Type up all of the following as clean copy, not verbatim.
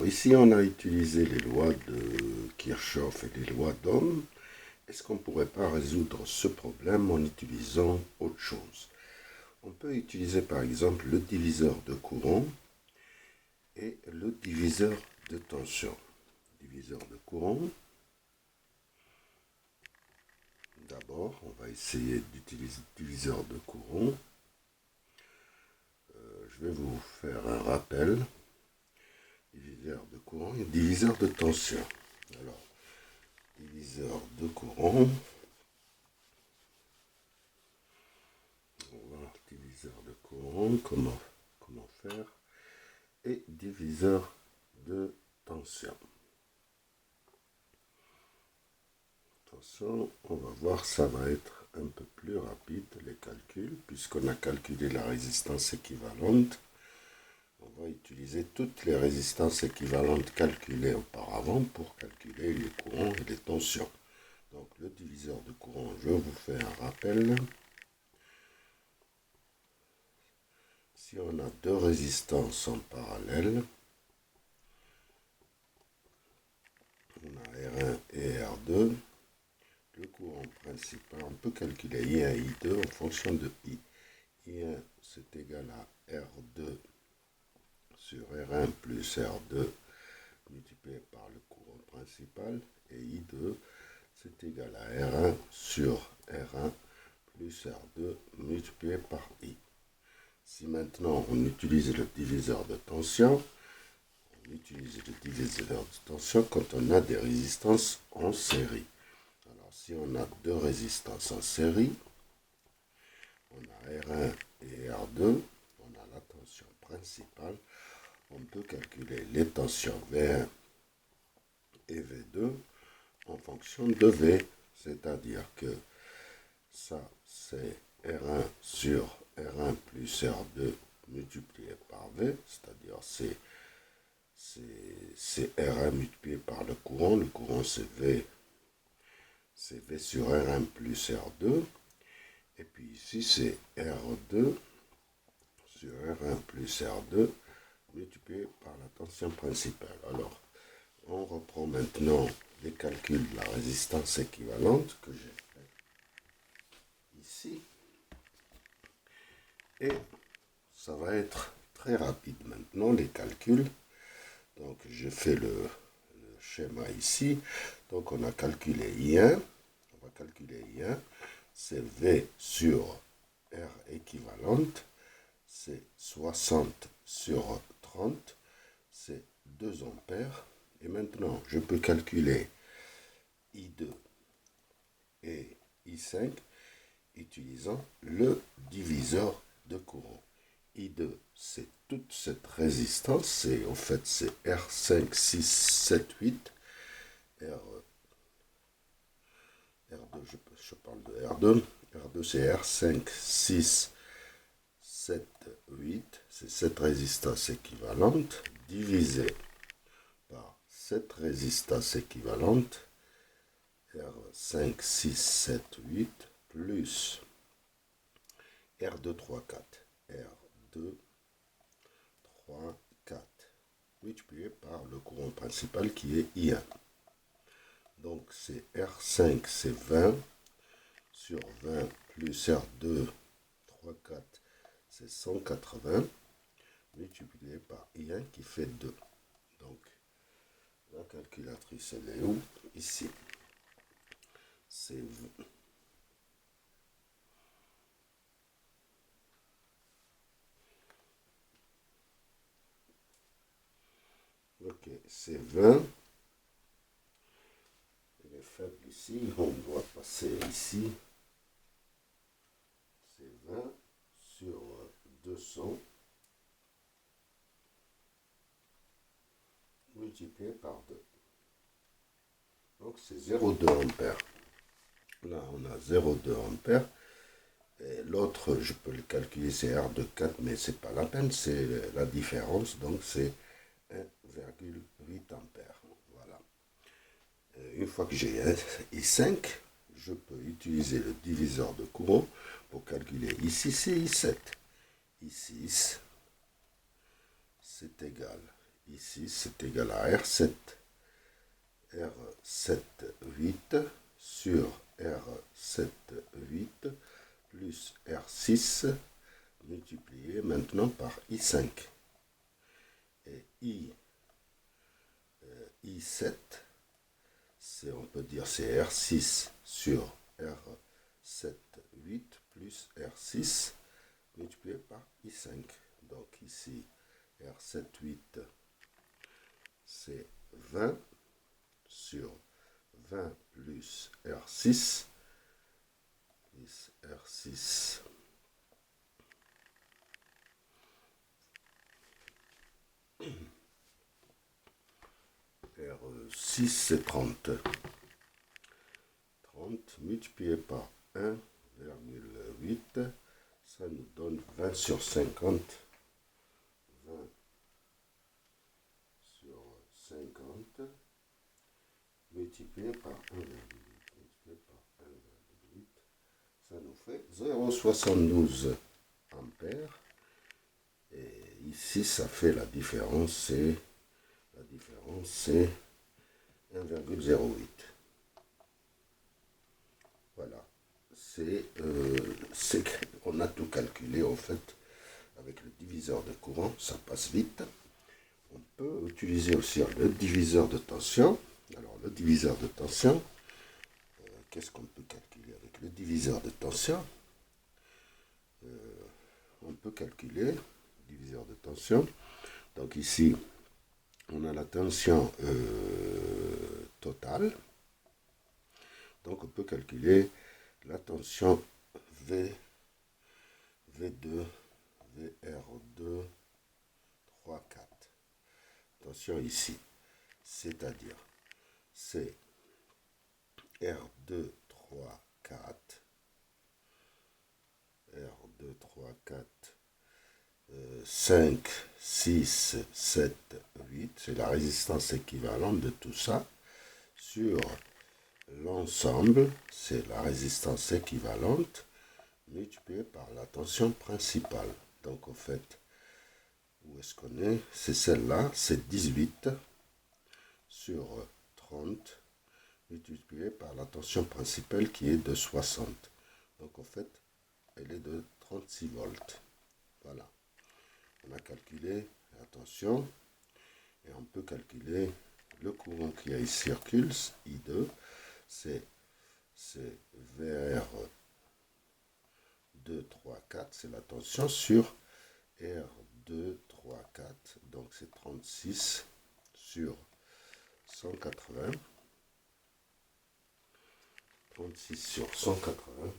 Ici, on a utilisé les lois de Kirchhoff et les lois d'Ohm. Est-ce qu'on ne pourrait pas résoudre ce problème en utilisant autre chose? On peut utiliser par exemple le diviseur de courant et le diviseur de tension. Diviseur de courant. D'abord, on va essayer d'utiliser le diviseur de courant. Je vais vous faire un rappel. Diviseur de courant et diviseur de tension. Alors, diviseur de courant. Voilà, diviseur de courant, comment faire. Et diviseur de tension. Attention, on va voir, ça va être un peu plus rapide les calculs, puisqu'on a calculé la résistance équivalente. On va utiliser toutes les résistances équivalentes calculées auparavant pour calculer les courants et les tensions. Donc le diviseur de courant, je vous fais un rappel. Si on a deux résistances en parallèle, on a R1 et R2, le courant principal, on peut calculer I1 et I2 en fonction de I. I1 c'est égal à R2 sur R1 plus R2 multiplié par le courant principal, et I2 c'est égal à R1 sur R1 plus R2 multiplié par I. Si maintenant on utilise le diviseur de tension, on utilise le diviseur de tension quand on a des résistances en série. Alors si on a deux résistances en série, on a R1 et R2, on a la tension principale, on peut calculer les tensions V1 et V2 en fonction de V, c'est-à-dire que ça c'est R1 sur R1 plus R2 multiplié par V, c'est-à-dire c'est R1 multiplié par le courant c'est V sur R1 plus R2, et puis ici c'est R2 sur R1 plus R2 multiplié par la tension principale. Alors, on reprend maintenant les calculs de la résistance équivalente que j'ai fait ici. Et ça va être très rapide maintenant, les calculs. Donc, je fais le schéma ici. Donc, on a calculé I1. On va calculer I1. C'est V sur R équivalente. C'est 60 sur 30. C'est 2 ampères. Et maintenant, je peux calculer I2 et I5 utilisant le diviseur de courant. I2, c'est toute cette résistance, c'est en fait c'est R5, 6, 7, 8. R2, je parle de R2. R2, c'est R5, 6, 7, 8. C'est cette résistance équivalente divisée par cette résistance équivalente, R5, 6, 7, 8, plus R2, 3, 4. R2, 3, 4. Multiplié par le courant principal qui est I1. Donc c'est R5, c'est 20 sur 20 plus R2, 3, 4, c'est 180 multiplié par I1 qui fait 2. Donc la calculatrice elle est où? Ici. C'est ok, c'est 20. Il est faible ici, on doit passer ici. C'est 20 sur 200 multiplié par 2. Donc c'est 0,2 ampères. Là, on a 0,2 ampères. Et l'autre, je peux le calculer, c'est R de 4, mais c'est pas la peine, c'est la différence. Donc c'est 1,8 ampères. Voilà. Une fois que j'ai un I5, je peux utiliser le diviseur de courant pour calculer. Ici, c'est I7. I6, c'est égal. ici c'est égal à R7. R7, 8 sur R7, 8 plus R6 multiplié maintenant par I5. Et I7, on peut dire c'est R6 sur R7, 8 plus R6 multiplié par I5. Donc ici, R7, 8, c'est 20 sur 20 plus R6. R6 R6 c'est 30. 30 multiplié par 1,8, ça nous donne 20 sur 50. 20 sur 50 multiplié par 1,8. Multiplié par 1,8, ça nous fait 0,72 ampères. Et ici, ça fait la différence, c'est 1,08. Voilà. On a tout calculé en fait avec le diviseur de courant, ça passe vite. On peut utiliser aussi le diviseur de tension. Alors le diviseur de tension, qu'est-ce qu'on peut calculer avec le diviseur de tension? On peut calculer le diviseur de tension. Donc ici, on a la tension totale. Donc on peut calculer la tension V2, VR2, 3, 4. Attention ici, c'est-à-dire c'est R2, 3, 4, R2, 3, 4, 5, 6, 7, 8, c'est la résistance équivalente de tout ça, sur l'ensemble, c'est la résistance équivalente, multipliée par la tension principale. Donc en fait, où est-ce qu'on est? C'est celle-là, c'est 18 sur 30, multiplié par la tension principale qui est de 60. Donc en fait, elle est de 36 volts. Voilà. On a calculé la tension et on peut calculer le courant qui circule, I2, c'est VR 2, 3, 4, c'est la tension sur R2, 3, 4, donc c'est 36 sur 180. 36 sur 180.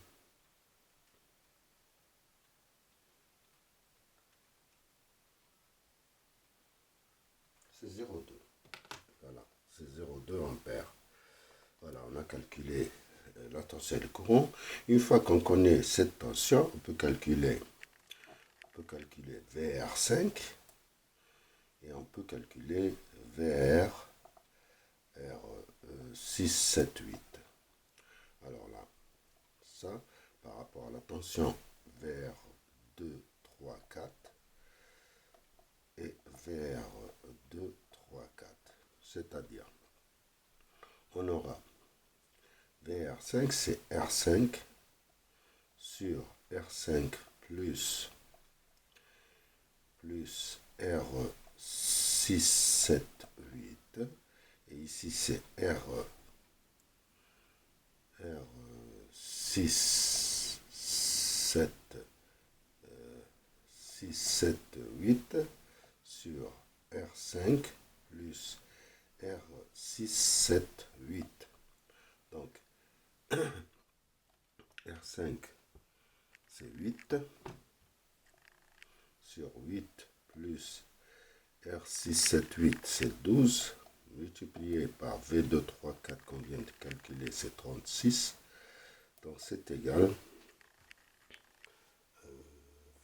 C'est 0,2. Voilà, c'est 0,2 ampères. Voilà, on a calculé la tension du courant. Une fois qu'on connaît cette tension, on peut calculer VR5 et on peut calculer VR R6, 7, 8. Alors là, ça, par rapport à la tension VR 2, 3, 4 et VR 2, 3, 4. C'est-à-dire, on aura VR5, c'est R5 sur R5 plus R6, 7, 8. Et ici, c'est R6, 7, 6, 7, 8 sur R5 plus R6, 7, 8. Donc, R5, c'est 8 sur 8 plus R6, 7, 8, c'est 12, multiplié par V2, 3, 4 qu'on vient de calculer, c'est 36. Donc, c'est égal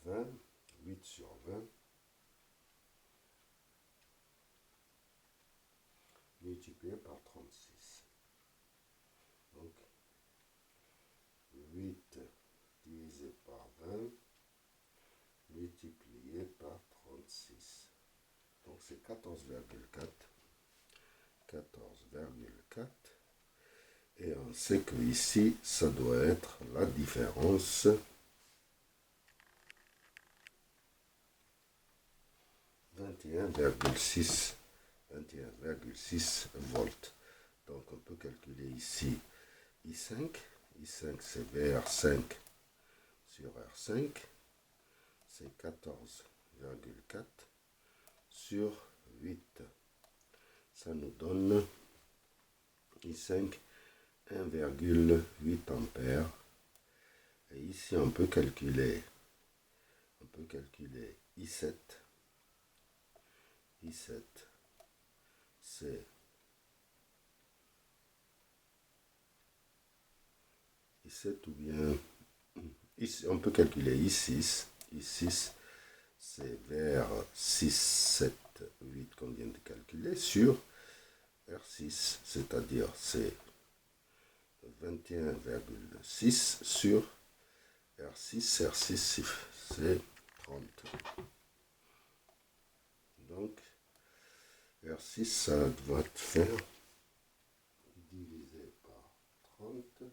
20, 8 sur 20, multiplié par 36. Donc, 8 divisé par 20, multiplié par 36. Donc c'est 14,4. 14,4. Et on sait que ici, ça doit être la différence 21,6 volts. Donc on peut calculer ici I5. I5 c'est VR5 sur R5. C'est 14,4 sur 8. Ça nous donne I5 1,8 ampères. Et ici on peut calculer I7. I7 c'est I7 ou bien ici, on peut calculer I6. I6 c'est vers 6, 7, 8 qu'on vient de calculer sur R6, c'est-à-dire c'est 21,6 sur R6. R6 c'est 30. Donc R6 ça doit faire divisé par 30.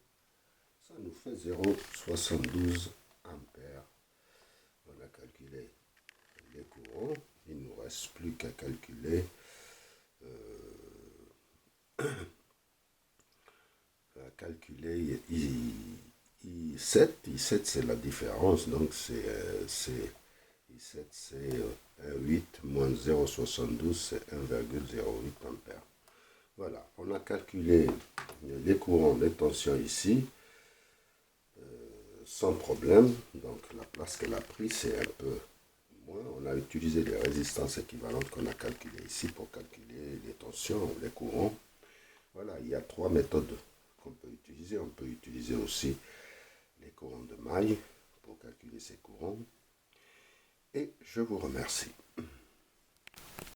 Ça nous fait 0,72 ampères. On a calculé les courants. Il ne nous reste plus qu'à calculer I7. I7 c'est la différence. Donc I7 c'est 1,8 moins 0,72 c'est 1,08 ampères. Voilà, on a calculé les courants, les tensions ici. Sans problème. Donc la place qu'elle a pris c'est un peu moins. On a utilisé les résistances équivalentes qu'on a calculées ici pour calculer les tensions, les courants. Voilà, il y a 3 méthodes qu'on peut utiliser. On peut utiliser aussi les courants de maille pour calculer ces courants. Et je vous remercie.